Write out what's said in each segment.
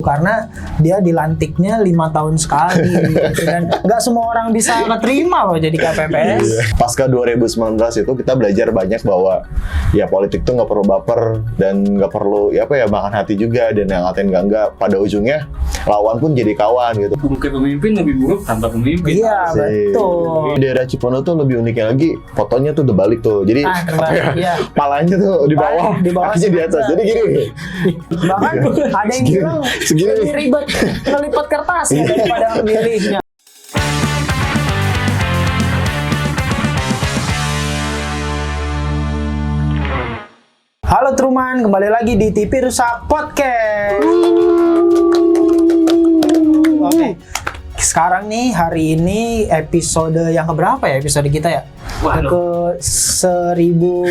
karena dia dilantiknya 5 tahun sekali gitu. Dan nggak semua orang bisa keterima loh jadi KPPS. Pasca 2019 itu kita belajar banyak bahwa ya politik tuh nggak perlu baper dan nggak perlu makan hati juga, dan yang ngatain enggak pada ujungnya lawan pun jadi kawan gitu. Mungkin pemimpin lebih buruk tanpa pemimpin. Iya betul. Di daerah Cipondo tuh lebih uniknya lagi, fotonya tuh terbalik tuh. Jadi palanya tuh di bawah, kakinya di atas. Jadi gini. Bahkan ada yang bilang lebih ribet ngelipat kertas ya daripada milihnya. Halo Truman, kembali lagi di TV Rusak Podcast. Oke. Sekarang nih, hari ini episode yang keberapa ya episode kita ya? Ke 1000.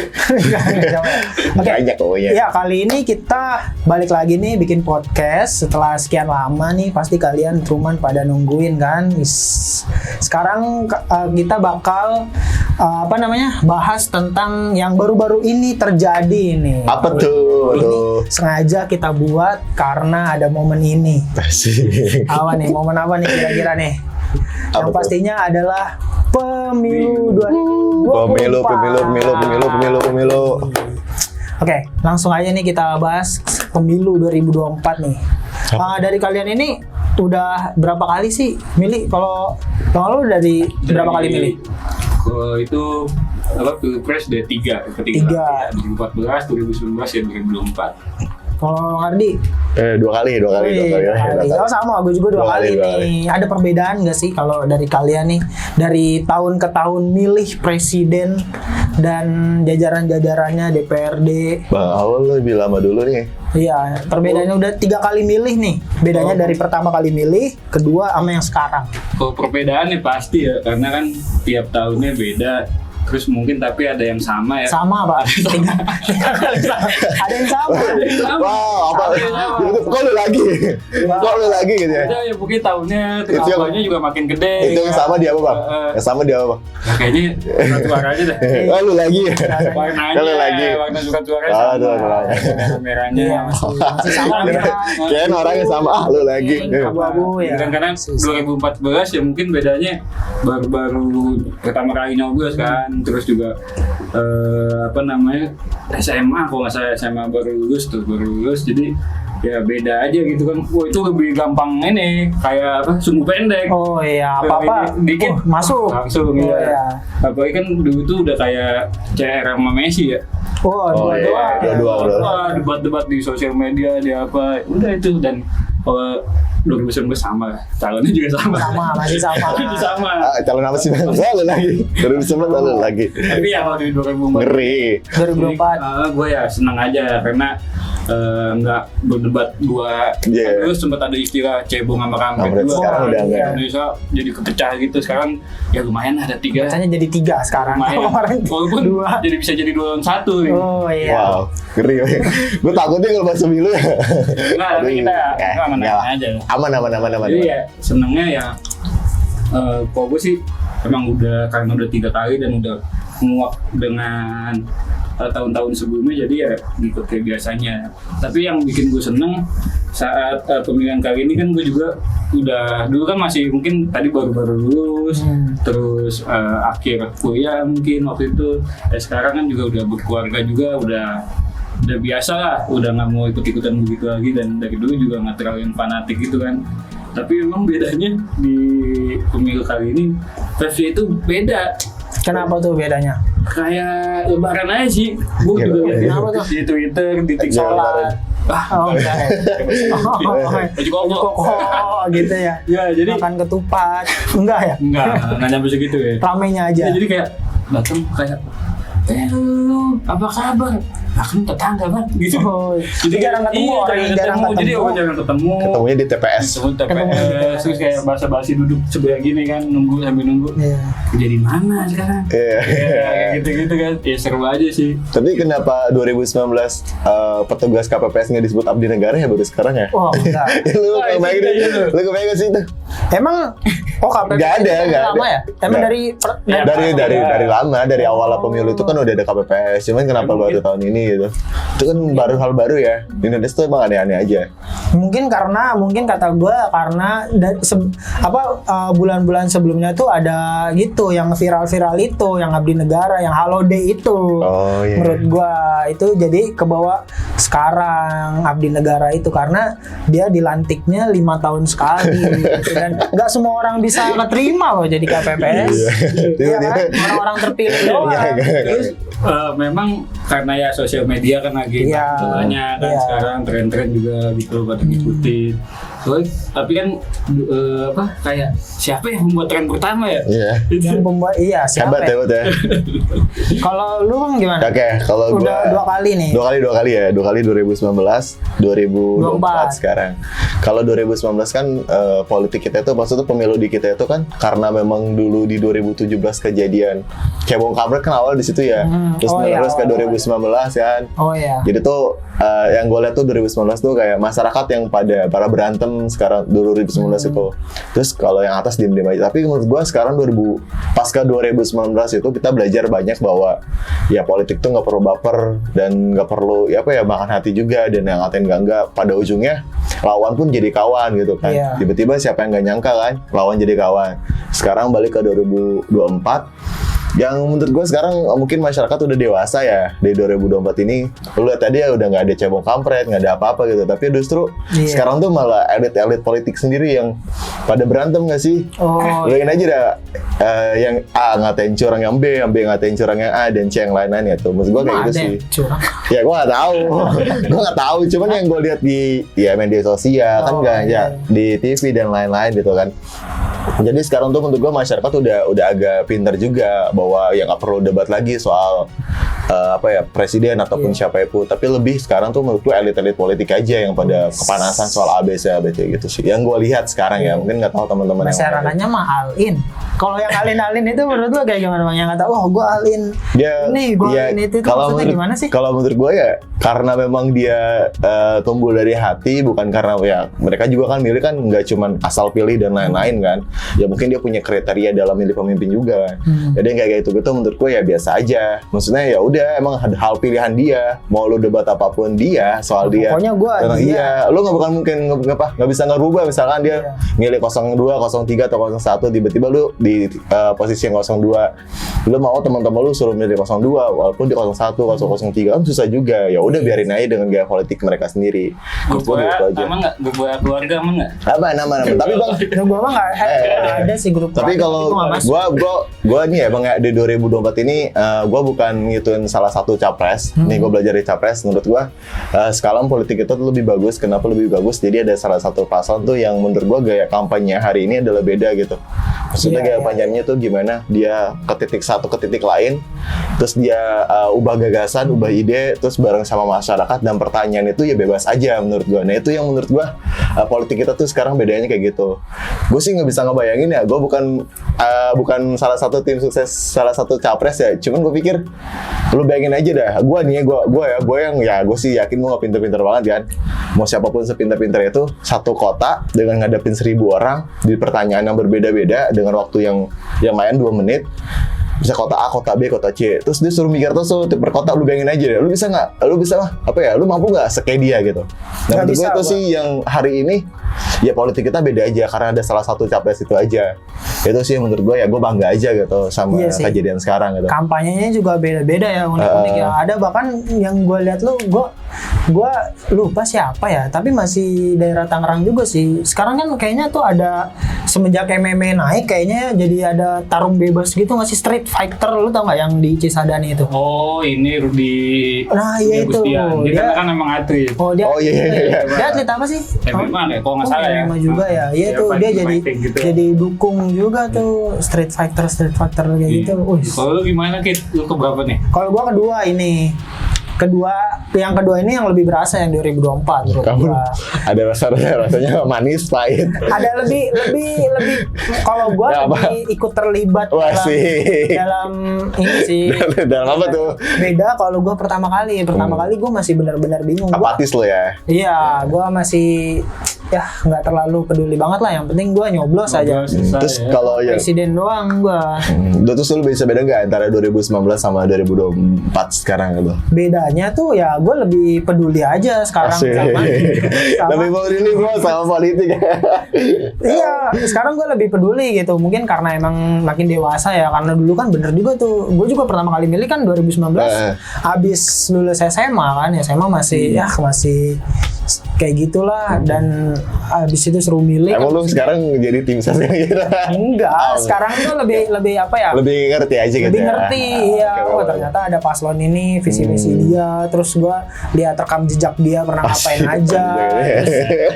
Oke. Ya, kali ini kita balik lagi nih bikin podcast setelah sekian lama nih. Pasti kalian Truman pada nungguin kan. Sekarang kita bakal bahas tentang yang baru-baru ini terjadi nih. Apa tuh? Ini sengaja kita buat karena ada momen ini. Apa nih? Momen apa nih kira-kira nih? Yang pastinya adalah pemilu 2024. Pemilu. Oke, langsung aja nih kita bahas pemilu 2024 nih. Dari kalian ini udah berapa kali sih milih? Kalau lu dari berapa kali milih? Itu Pilpres udah 3 ketiga 2014, 2019 dan 2024. Kalau Ardi? 2 kali. Oh sama, gue juga 2 kali nih. Ada perbedaan nggak sih kalau dari kalian nih? Dari tahun ke tahun milih presiden dan jajaran-jajarannya DPRD. Bang Awal lebih lama dulu nih. Iya, perbedaannya udah 3 kali milih nih. Bedanya dari pertama kali milih, kedua sama yang sekarang. Kalau perbedaannya pasti ya, karena kan tiap tahunnya beda. Terus mungkin tapi ada yang sama ya. Sama Pak. Ada yang sama. Wow, apa? Kok lu lagi gitu ya? Ya mungkin tahunnya, tahunnya juga makin gede. Itu yang sama dia apa Bang? Yang sama dia apa? Kayaknya satu warna aja deh. Oh lu lagi ya? Warnanya, warna surat suaranya sama. Merahnya masih sama. Kayaknya orangnya sama, lu lagi. Abu-abu ya. Kadang-kadang 2014 ya mungkin bedanya baru pertama kali nyoblos kan. Terus juga SMA kalau nggak salah, SMA baru lulus jadi ya beda aja gitu kan. Itu lebih gampang ini kayak sumbu pendek. Oh iya, apa-apa dikit masuk langsung ya. Apalagi kan dulu tuh udah kayak CR sama Messi ya. Dua. Debat-debat di sosial media, di apa, udah itu. Dan kalau 2019 sama, calonnya juga sama. Masih sama. Calon apa sih? Lalu lagi. 2019 lagi. Tapi ya kalau di 2024. Ngeri. 2024. Gue ya senang aja karena nggak berdebat dua. Terus sempat ada istilah cebong sama kampret. Sekarang udah enggak. Indonesia jadi kepecah gitu. Sekarang ya lumayan ada 3. Bacanya jadi 3 sekarang. Kemarin walaupun 2 jadi bisa jadi 2 lawan 1 nih. Oh iya. Wow, ngeri. Gue takutnya kalau bahas pemilu ya. Enggak, tapi kita aman aja. Aman. Jadi ya senengnya ya kalau gue sih emang karena udah 3 kali dan udah muak dengan tahun-tahun sebelumnya, jadi ya ikut kayak biasanya. Tapi yang bikin gue seneng saat pemilihan kali ini kan gue juga dulu kan masih mungkin tadi baru lulus, terus akhir kuliah mungkin waktu itu. Sekarang kan juga udah berkeluarga juga, udah biasa lah, udah nggak mau ikut-ikutan begitu lagi, dan dari dulu juga nggak terlalu yang fanatik gitu kan. Tapi memang bedanya di pemilu kali ini versi itu beda. Kenapa tuh bedanya? Kayak lebaran aja sih. Gue juga lihat di Twitter, di TikTok. Enggak. Gitu ya. Ya, jadi makan ketupat. Enggak ya? Enggak nyampe segitu ya. Ramenya aja. Ya, jadi kayak datang kayak lu apa kabar? Kan tetangga kan gitu. Jadi jarang ketemu orang yang jarang ketemu. Jadi jarang ketemu. Ketemunya di TPS. Terus kayak basa-basi duduk sebelah gini kan, sambil nunggu. Jadi mana sekarang? Gitu kan. Ya seru aja sih. Tapi kenapa 2019 petugas KPPS nggak disebut abdi negara ya baru sekarang ya? Oh enggak. Lu kebayang sih itu? Emang Oh, KPPS Nggak ada, nggak lama ada. ya? Emang Nggak. dari lama, dari awal pemilu itu kan udah ada KPPS. Cuman kenapa baru tahun ini gitu? Itu kan baru hal baru ya. Di Indonesia tuh emang aneh-aneh aja. Mungkin kata gue karena bulan-bulan sebelumnya tuh ada gitu yang viral-viral itu, yang Abdi Negara, yang Halo Day itu. Oh iya. Menurut gue itu jadi kebawa sekarang Abdi Negara itu karena dia dilantiknya 5 tahun sekali gitu. Dan nggak semua orang bisa keterima loh jadi KPPS. Iya kan? Orang-orang terpilih doang. Terus memang karena ya sosial media kan lagi banyak kan sekarang tren-tren juga gitu pada ngikutin. Tapi kan kayak siapa yang membuat tren pertama ya? Iya. Yang pembuat siapa? Hebat ya. Kalau lu Bang gimana? Oke, kalau gua udah 2 kali nih. 2 kali ya. 2 kali 2019, 2024 sekarang. Kalau 2019 kan politik kita itu maksudnya pemilu di kita itu kan karena memang dulu di 2017 kejadian cebong kampret kan awal di situ ya. Terus terus ke 2019 kan. Oh iya. Jadi tuh yang gue lihat tuh 2019 tuh kayak masyarakat yang para berantem sekarang 2019 itu. Terus kalau yang atas diem-diem aja. Tapi menurut gue sekarang pasca 2019 itu kita belajar banyak bahwa ya politik tuh nggak perlu baper dan nggak perlu makan hati juga, dan yang ngatain enggak pada ujungnya lawan pun jadi kawan gitu kan. Iya. Tiba-tiba siapa yang nggak nyangka kan lawan jadi kawan. Sekarang balik ke 2024. Yang menurut gue sekarang mungkin masyarakat udah dewasa ya di 2024 ini. Lu lihat tadi ya udah nggak ada cebong kampret, nggak ada apa-apa gitu. Tapi justru sekarang tuh malah elit-elit politik sendiri yang pada berantem nggak sih? Lu lihat aja dah yang A ngatain curang yang B ngatain curang yang A dan C yang lain-lain ya tuh. Maksud gue kayak gitu sih. Curang. Ya gue nggak tahu, gue nggak tahu. Cuman yang gue lihat di media sosial kan nggak ya di TV dan lain-lain gitu kan. Jadi sekarang tuh menurut gue masyarakat udah agak pintar juga bahwa ya nggak perlu debat lagi soal presiden ataupun siapa itu, tapi lebih sekarang tuh menurut gue elit-elit politik aja yang pada kepanasan soal ABC gitu sih. Yang gue lihat sekarang ya, mungkin nggak tahu teman-teman yang masyarakatnya mah all-in. Kalau yang alin-alin itu menurut lo kayak gimana Bang? Yang nggak tahu, gue alin gue alin itu maksudnya gimana sih? Kalau menurut gue ya karena memang dia tumbuh dari hati, bukan karena ya mereka juga kan milih kan nggak cuman asal pilih dan lain-lain kan. Ya mungkin dia punya kriteria dalam milih pemimpin juga. Jadi yang kayak gitu menurut gue ya biasa aja. Maksudnya ya udah emang hal pilihan dia. Mau lu debat apapun dia soal dia. Pokoknya gue iya, lu nggak bisa ngerubah misalkan dia milih 02, 03 atau 01, tiba-tiba lu di posisi yang 02. Lu mau teman-teman lu suruh milih 02 walaupun di 01, 003 kan susah juga. Ya udah biarin aja dengan gaya politik mereka sendiri. Emang nggak grup keluarga emang nggak? Apa nama? Tapi Bang, gue mah nggak ada sih grup. Tapi kalau gue nih ya Bang ya di 2024 ini gue bukan ngituin salah satu capres. Nih gue belajar dari capres. Menurut gue sekarang politik itu lebih bagus. Kenapa lebih bagus? Jadi ada salah satu pasal tuh yang menurut gue gaya kampanye hari ini adalah beda gitu. Maksudnya gaya kampanyenya tuh gimana? Dia ke titik satu ke titik lain, terus dia ubah gagasan, ubah ide, terus bareng sama masyarakat, dan pertanyaan itu ya bebas aja menurut gue. Nah itu yang menurut gue politik kita tuh sekarang bedanya kayak gitu. Gue sih nggak bisa ngebayangin ya, gue bukan salah satu tim sukses, salah satu capres ya. Cuman gue pikir, lu bayangin aja dah, gue sih yakin gue nggak pinter-pinter banget kan. Mau siapapun sepinter-pinter itu, satu kota dengan ngadepin 1000 orang di pertanyaan yang berbeda-beda dengan waktu yang main 2 menit. Bisa kota A, kota B, kota C. Terus dia suruh mikir terus per kota, lu bayangin aja deh. Lu bisa nggak? Lu mampu nggak kayak dia gitu? Nah menurut gue itu sih yang hari ini ya politik kita beda aja karena ada salah satu capres itu aja. Itu sih menurut gue ya gue bangga aja gitu sama kejadian sekarang gitu. Kampanyenya juga beda-beda ya, unik-unik ya. Ada bahkan yang gue lihat gue lupa siapa ya, tapi masih daerah Tangerang juga sih. Sekarang kan kayaknya tuh ada semenjak MMA naik kayaknya jadi ada tarung bebas gitu, nggak sih, street fighter, lu tau nggak yang di Cisadane itu? Oh ini Rudi. Nah iya itu. Dia kan emang atlet. Iya. Dia atlet apa sih? MMA ya, kalau nggak salah ya. MMA juga ya. Iya tuh dia jadi dukung juga tuh street fighter kayak gitu. Kalau lu gimana Kit? Lu keberapa nih? Kalau gua yang kedua ini yang lebih berasa yang 2024 kamu ada rasanya manis pahit. Ada lebih kalau gua lebih ikut terlibat dalam ini sih. Dalam apa tuh? Beda kalau gua pertama kali gua masih benar-benar bingung. Apatis lo ya? Iya, gua masih ya nggak terlalu peduli banget lah, yang penting gue nyoblos aja. Terus kalau ya Presiden doang gue. terus lu bisa beda nggak antara 2019 sama 2024 sekarang gitu? Bedanya tuh ya gue lebih peduli aja sekarang Asik. sama Lebih peduli bro sama politik. iya, sekarang gue lebih peduli gitu. Mungkin karena emang makin dewasa ya. Karena dulu kan bener juga tuh. Gue juga pertama kali milih kan 2019. Abis lulus SMA kan. SMA masih masih kayak gitulah. Dan abis itu seru milih. Emang lu sekarang jadi tim ses gitu? Enggak, sekarang tuh lebih apa ya? Lebih ngerti aja gitu. Lebih ngerti, iya. Oke, Ternyata ada paslon ini, visi misi dia. Terus gue lihat rekam jejak dia pernah ngapain aja.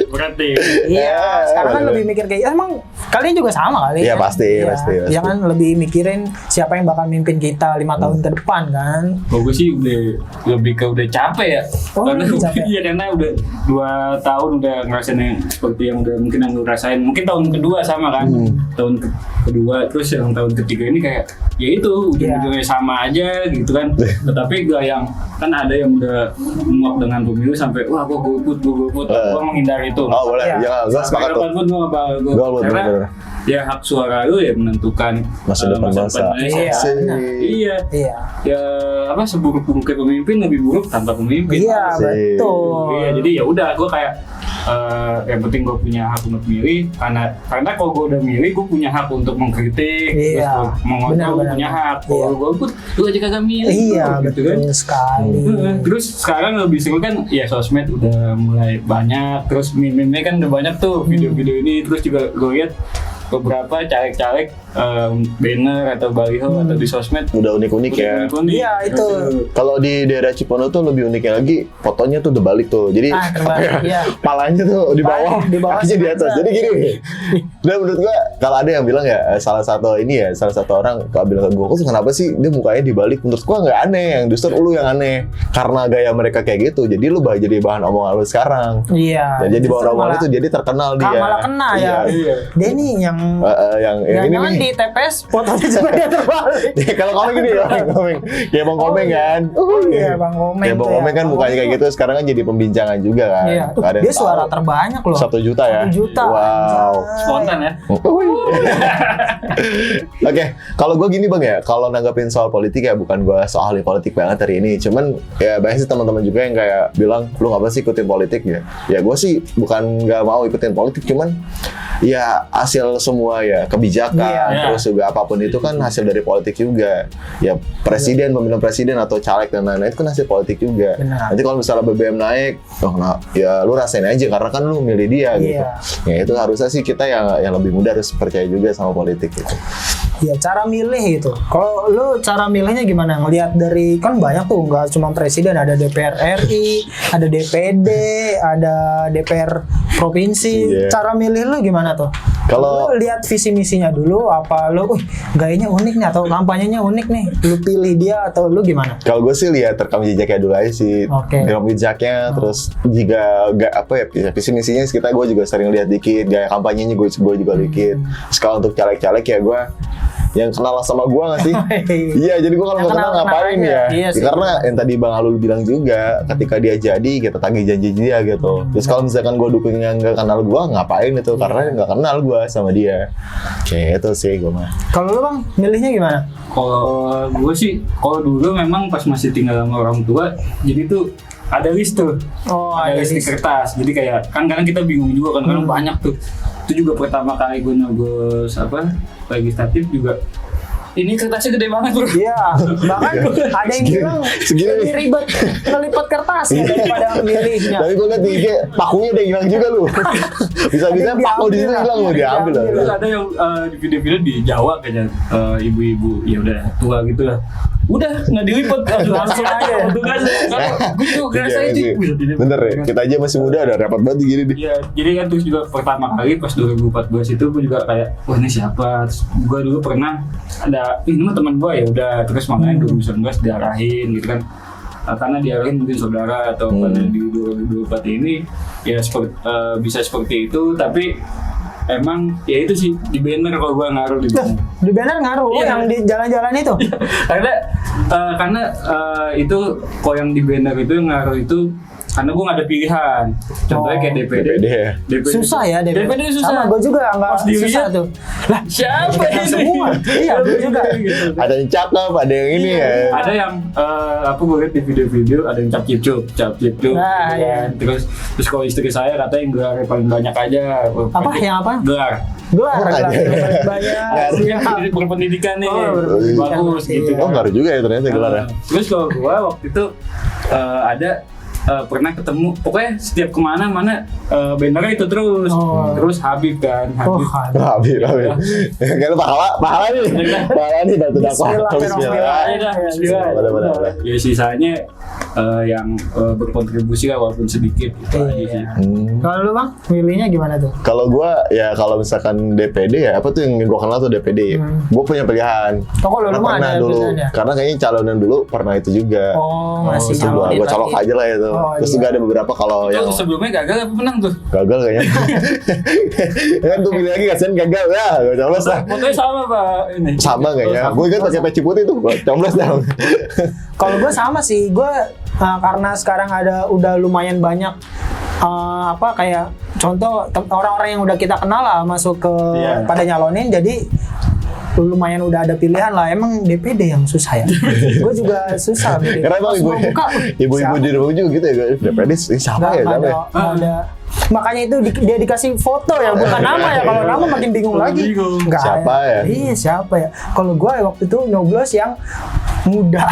Berarti. Iya, sekarang kan lebih mikir kayak emang kalian juga sama kali. Iya, kan? pasti. Iya kan lebih mikirin siapa yang bakal mimpin kita 5 tahun ke depan kan. Gue sih udah capek ya. Oh, Karena udah capek. iya, karena udah 2 tahun udah ngerasain yang seperti yang udah mungkin yang lu rasain. Mungkin tahun kedua sama kan. Tahun kedua terus yang tahun ketiga ini kayak ya itu ujung-ujungnya sama aja gitu kan. Tetapi gak yang kan ada yang udah muak dengan pemilu sampai wah gua golput, gua menghindari itu. Oh boleh, Iya. ya gue sepakat tuh. Kapanpun gua bakal Golput, karena bener. ya hak suara lu ya menentukan Masa depan bangsa. Indonesia. Iya, benar. Iya. Iya. Ya apa seburuk-buruknya pemimpin lebih buruk tanpa pemimpin. Iya, Asik. betul. Iya, jadi ya udah gue kayak yang penting gue punya hak untuk milih karena kalau gue udah milih gue punya hak untuk mengkritik, Iya, terus mengontrol gue benar-benar. punya hak. Iya. Kalau gue aja kagak milih. Iya, gitu betul kan. sekali. Terus sekarang lebih seru kan ya sosmed udah mulai banyak, terus meme-nya kan udah banyak tuh video-video ini, terus juga gue lihat beberapa caleg-caleg banner atau baliho atau di sosmed Udah unik-unik ya. unik-unik. Iya, itu. Kalau di daerah Cipondo tuh lebih uniknya lagi, fotonya tuh udah balik tuh. Jadi Terbalik, iya. palanya tuh di bawah, Di bawah kakinya di atas. sengaja. Jadi gini. Dan menurut gua kalau ada yang bilang ya salah satu orang kalau bilang ke gua, "Kok kenapa sih dia mukanya dibalik?" Menurut gua nggak aneh, yang justru lu yang aneh. Karena gaya mereka kayak gitu. Jadi lu jadi bahan omongan lu sekarang. Iya. Dan jadi bahan Justru omongan malah- itu jadi terkenal dia. Malah kena ya. Iya. Dia nih yang Yang ini jangan nih. di TPS fotonya juga dia terbalik. Ya, kalau komeng gini ya, komeng. Kayak Bang Komeng kan. Oh iya, Bang Komeng. Kayak Bang tuh ya. Komeng kan Bang mukanya kayak Komeng gitu, sekarang kan jadi pembincangan juga kan. Iya. Nggak ada yang Dia suara tahu. terbanyak loh. 1 juta ya? 1 juta. Wow. Anjay. Spontan ya. Oke, kalau gue gini bang ya, kalau nanggapin soal politik ya bukan gue soal ahli politik banget hari ini, cuman ya banyak sih teman-teman juga yang kayak bilang lu nggak sih ikutin politik ya? Ya gue sih bukan nggak mau ikutin politik, cuman ya hasil semua ya kebijakan, Iya. terus juga apapun itu kan hasil dari politik juga. Ya presiden, pemilihan presiden atau caleg dan lain-lain itu kan hasil politik juga. Benar. Nanti kalau misalnya BBM naik, ya lu rasain aja karena kan lu milih dia gitu. Iya. Ya itu harusnya sih kita yang lebih muda harus percaya juga sama politik gitu. Ya cara milih gitu. Kalau lu cara milihnya gimana? Ngelihat dari kan banyak tuh, nggak cuma presiden, ada DPR RI, ada DPD, ada DPR provinsi. Iya. Cara milih lu gimana tuh? Kalau- lu lihat visi misinya dulu, apa lu, gayanya unik nih atau kampanyenya unik nih, lu pilih dia atau lu gimana? Kalau gue sih lihat rekam jejaknya dulu aja sih. Oke. Rekam jejaknya, terus juga visi misinya kita gue juga sering lihat dikit, gaya kampanyenya gue juga dikit. Terus kalau untuk caleg-caleg ya gue yang kenal sama gue nggak sih? Iya, jadi gue kalau Yang nggak kenal kenal ngapain aja. ya? Iya Ya, sih. karena yang tadi Bang Alul bilang juga, ketika dia jadi kita tagih janji dia gitu. Terus kalau misalkan gue dukung yang nggak kenal gue, ngapain itu? Karena nggak kenal gue sama dia. Kayak itu sih gue mah. Kalau lu Bang, milihnya gimana? Kalau gue sih, kalau dulu memang pas masih tinggal sama orang tua, jadi tuh ada list tuh. Oh, ada list di kertas. Jadi kayak kan kadang kita bingung juga kan, kadang banyak tuh. Itu juga pertama kali gue nyoblos legislatif juga. Ini kertasnya gede banget bro. Iya, bahkan ada yang bilang segini. lebih ribet ngelipat kertas ya daripada milihnya. Tapi gue liat di IG, pakunya udah hilang juga lu. Bisa-bisa Ada yang paku di situ diambil hilang lah. mau diambil lah. Terus ada yang di video-video di Jawa kayaknya ibu-ibu ya udah tua gitu lah. Udah nggak dilipat langsung aja. Gue juga ngerasain sih. Bener ya, kita aja masih muda ada rapat banget gini deh. Iya, jadi kan terus juga pertama kali pas 2014 itu gue juga kayak, wah ini siapa? Terus gue dulu pernah ada, ini mah teman gue ya udah, terus makanya 2019 diarahin gitu kan. Karena diarahin mungkin saudara atau karena di 2024 ini ya bisa seperti itu, tapi emang ya itu sih di banner kalau gue ngaruh di banner. Di banner ngaruh Iya. yang di jalan-jalan itu. karena itu kalau yang di banner itu yang ngaruh itu karena gue nggak ada pilihan. Contohnya kayak DPD. DPD. Susah ya DPD. DPD susah. Sama gue juga nggak Pas dilihat, susah tuh. Lah Siapa ini? semua. Iya gue juga. Gitu. Ada yang cakep, ada yang ini ya. Ada yang aku gue lihat di video-video ada yang cap cipcup. Nah, iya. Terus kalau istri saya katanya yang gelar paling banyak aja. Apa yang apa? Gelar. Gelar Oh, gelar ada. banyak. Yang berpendidikan nih. Oh, berpendidikan. Bagus gitu. Oh, ngaruh juga ya ternyata gelarnya. Terus kalau gua waktu itu ada pernah ketemu, pokoknya setiap kemana-mana bannernya itu terus. Oh. Terus Habib kan, Oh, Habib. Habis. Kayak pahala nih. Pahala nih batu dakwah. Bismillah. Bismillah. Benar-benar. Ya sisanya yang berkontribusi lah walaupun sedikit gitu aja sih. Kalau lu Bang, milihnya gimana tuh? Kalau gua ya kalau misalkan DPD ya apa tuh yang gua kenal tuh DPD. Gua punya pilihan. Oh, kalau lu mah Pernah ada dulu. pilihan ya? Karena kayaknya calonan dulu pernah itu juga. Oh, masih Terus gua nyalonin colok lagi. aja lah itu. Oh, Terus iya. juga ada beberapa kalau yang Itu sebelumnya gagal apa menang tuh? gagal kayaknya. Kan tuh pilih lagi kasihan gagal ya. Gua coblos lah. Fotonya sama Pak ini. Sama kayaknya. Gue kan pakai peci putih tuh. Gua coblos dah. Kalau gue sama sih, gue karena sekarang udah lumayan banyak apa kayak contoh orang-orang yang udah kita kenal lah masuk ke Iya. pada nyalonin, jadi lumayan udah ada pilihan lah. Emang DPD yang susah ya? Gue juga susah. Karena emang Pas gua buka, ibu-ibu di rumah juga gitu ya. DPD ini siapa ya? Siapa ya? nggak ada. Makanya itu dia dikasih foto ya, bukan nama ya. Kalau nama makin bingung lagi. Bingung. Nggak Siapa ada. ya? Iya siapa ya? Kalau gue waktu itu nyoblos yang muda,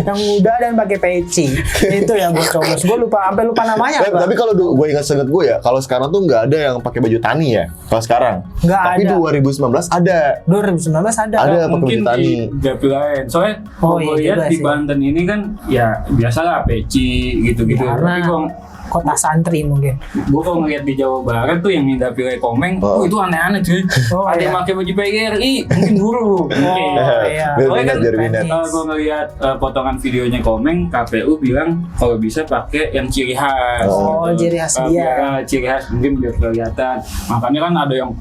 yang muda dan pakai peci. Itu yang gue coblos. Gue sampai lupa namanya. Tapi kalau gue ingat gue ya, kalau sekarang tuh nggak ada yang pakai baju tani ya. Kalau sekarang. Nggak Tapi ada. 2019 ada. 2019 ada. Ada. pakai Mungkin baju tani. di dapil lain. Soalnya Oh, kalau iya lihat juga di sih. Banten ini kan ya biasalah peci gitu-gitu. Karena Tapi kalau kota santri mungkin. gue kalau ngeliat di Jawa Barat tuh yang dapilnya Komeng, Oh. itu aneh-aneh cuy. Oh, Ada iya. yang pakai baju PGRI, mungkin guru. iya. Biar Soalnya minat, biar minat. gue ngeliat potongan videonya Komeng, KPU bilang kalau bisa pakai yang ciri khas. Oh, ciri khas dia. Ciri khas mungkin biar kelihatan. Makanya kan ada yang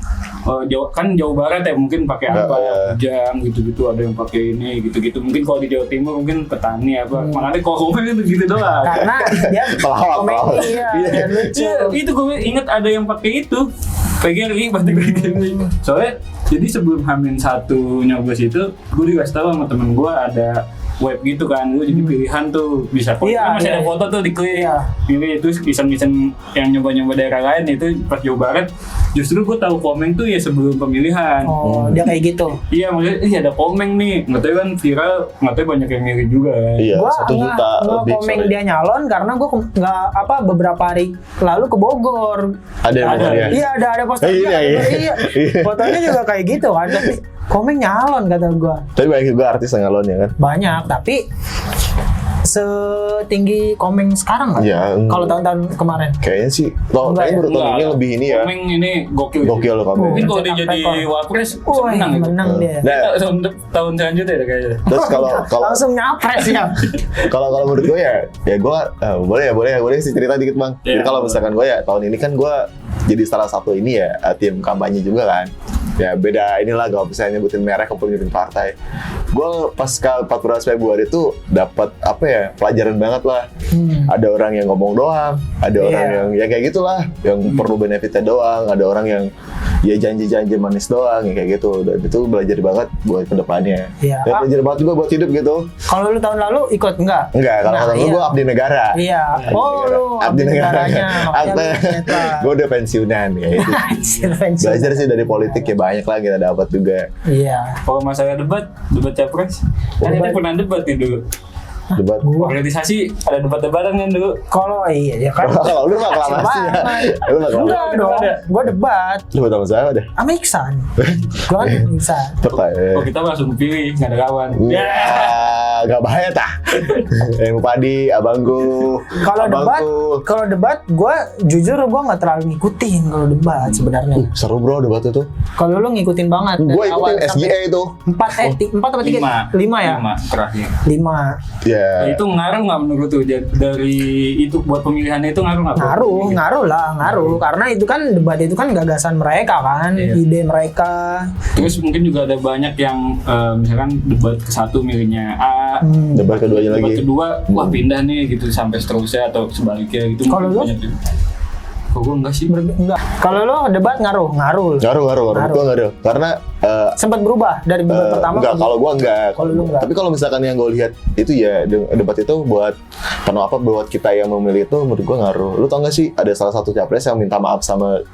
Jawa Barat ya mungkin pakai apa, kujang gitu-gitu. Ada yang pakai ini gitu-gitu. Mungkin kalau di Jawa Timur mungkin petani apa. Makanya kalau Komeng itu gitu doang. Karena dia Pelawak, pelawak. komedi ya, dan lucu. Iya, itu gue inget ada yang pakai itu. PGRI pasti PGRI. Soalnya jadi sebelum H-1 nyoblos itu, gue dikasih tahu sama temen gue ada web gitu kan, gue jadi pilihan tuh bisa foto. Iya, Kan masih iya. ada foto tuh diklik. Iya. Pilih itu iseng-iseng yang nyoba-nyoba daerah lain itu pas Jawa Barat. Justru gue tahu Komeng tuh ya sebelum pemilihan. Oh, dia kayak gitu. Iya, maksudnya ada Komeng nih. Nggak tahu kan viral, nggak tahu banyak yang milih juga kan. Iya, Gua 1 juta lebih. komen sorry. dia nyalon karena gue nggak apa beberapa hari lalu ke Bogor. Ada yang Ada. mau dia. Iya ada poster Iya, juga. iya. Iya. Fotonya juga kayak gitu kan. Tapi Komeng nyalon kata gue. Tapi banyak juga artis yang ngalon ya kan. Banyak tapi setinggi Komeng sekarang nggak? Iya, Kalau tahun-tahun kemarin. Kayaknya sih, Enggak kayaknya ya? baru tahun ini lebih ini ya. Komeng ini gokil. Gokil loh Komeng. Mungkin kalau dia Cetak jadi rekor. wapres, Wah, menang itu. menang dia. Nah, Tahun selanjutnya deh kayaknya. terus kalau Langsung nyapres ya. kalau menurut gue ya gue boleh sih cerita dikit bang. Jadi Iya. kalau misalkan gue ya tahun ini kan gue jadi salah satu ini ya tim kampanye juga kan. Ya beda inilah, gak bisa nyebutin merek ataupun nyebutin partai. Gue pas ke 14 Februari itu dapat apa ya, pelajaran banget lah. Ada orang yang ngomong doang, ada orang yang ya kayak gitulah, yang perlu benefitnya doang, ada orang yang ya janji-janji manis doang, ya kayak gitu. Dan itu belajar banget buat kedepannya. Iya. Dan belajar banget juga buat hidup gitu. Kalau lu tahun lalu ikut enggak? Enggak, kalau Nah, kata iya. gue abdi negara. Iya. Oh, lu abdi negaranya. Makanya Gue udah pensiunan ya itu. Belajar sih dari politik ya banyak lah kita dapat juga. Iya. Kalau masalah debat capres, kan kita pernah debat nih dulu. Debat. Organisasi ada debat-debatan kan dulu. Kalau iya ya kan. Kalau lu mah aklamasi ya. Lu mah aklamasi. Enggak dong. Gue debat Debat sama siapa deh? sama Iksan. Gue kan Iksan. Tepat. Oh kita langsung pilih, nggak ada kawan. Ya, gak bahaya tah. Yang Padi, abangku. Kalau debat, gue jujur gue nggak terlalu ngikutin kalau debat sebenarnya. Seru bro debat itu. Kalau lu ngikutin banget. Gue dari awal ikutin sampai SGA itu. 4 apa 3? 5 ya? Lima terakhir. 5. Ya Iya. Nah, itu ngaruh nggak menurut tuh dari itu buat pemilihannya itu ngaruh nggak? Ngaruh karena itu kan debat itu kan gagasan mereka kan, Iya. ide mereka. Terus mungkin juga ada banyak yang misalkan debat ke-1 milihnya A, Debat keduanya debat lagi. kedua wah pindah nih gitu sampai seterusnya atau sebaliknya gitu. Kalau mungkin lu? banyak juga. Kok gue enggak sih? Enggak. Kalau lo debat ngaruh. Ngaruh. Ngaruh. Gue ngaruh. Karena Sempat berubah dari debat pertama. enggak, kalau gue enggak. Kalau lu enggak. Tapi kalau misalkan yang gue lihat itu ya debat itu buat buat kita yang memilih itu menurut gue ngaruh. Lu tau gak sih ada salah satu capres yang minta maaf sama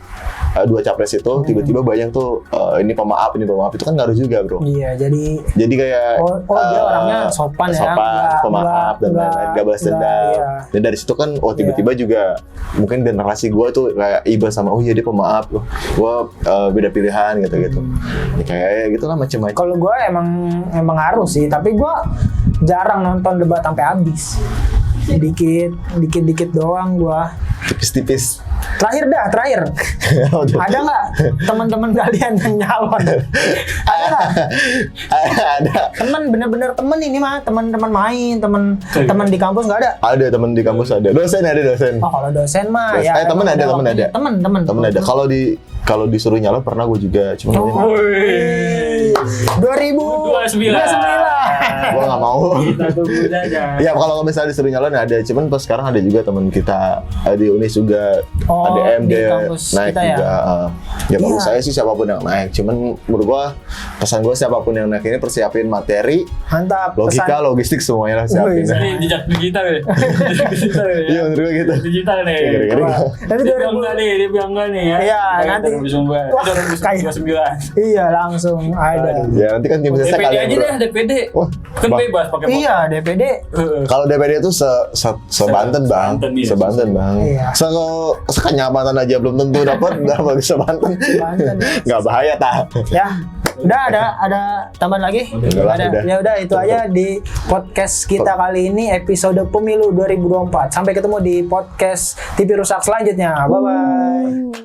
dua capres itu, tiba-tiba banyak tuh ini pemaaf itu kan ngaruh juga bro. Iya, jadi Kayak dia orangnya sopan ya. pemaaf dan lain-lain, gak balas dendam. Iya. Dan dari situ kan tiba-tiba juga mungkin generasi gue tuh kayak iba sama oh iya dia pemaaf loh, gue beda pilihan gitu-gitu. Ya, kayak gitulah macam-macam. Kalau gue emang ngaruh sih, tapi gue jarang nonton debat sampai habis. Dikit doang gue. Tipis-tipis. Terakhir. Ada nggak teman-teman kalian yang nyalon? Ada nggak? Ada. Temen bener-bener temen ini mah teman-teman main, teman di kampus nggak ada. Ada temen di kampus ada. Dosen. Oh kalau dosen mah ya. Temen ada. Temen ada. Kalau disuruh nyalon pernah gue juga, cuma Oh. 29. gue nggak mau. Kita tunggu saja. Ya kalau misalnya disuruh nyalon ada, cuman pas sekarang ada juga teman kita di Unis juga Oh, ADM di dia kampus naik kita ya? juga. Ya bagus Iya. saya sih siapapun yang naik, cuman menurut gua pesan gua siapapun yang naik ini persiapin materi, Mantap. logika, logistik semuanya lah siapin. Wih, Ini jejak digital ya. Jejak digital ya. Iya menurut gua gitu. Digital nih. Gara-gara Tapi Dia 2000 bilang enggak nih, dia bilang enggak nih ya. Iya, nanti. 2029. Wah, kayak- 2029. Iya langsung ada. Ya nanti kan tim sesek DPD kalian aja bro. deh, DPD. Wah, Kan bah. bebas pakai Iya DPD. Kalau DPD itu sebanten bang, Sebanten, iya. sebanten bang. Iya. Sekenyamatan aja belum tentu dapat, udah bagi sebanten. Banten. Nggak bahaya tak? Ya, udah ada tambahan lagi? Udah. Ya udah itu aja di podcast kita kali ini episode Pemilu 2024. Sampai ketemu di podcast TV Rusak selanjutnya. Bye bye.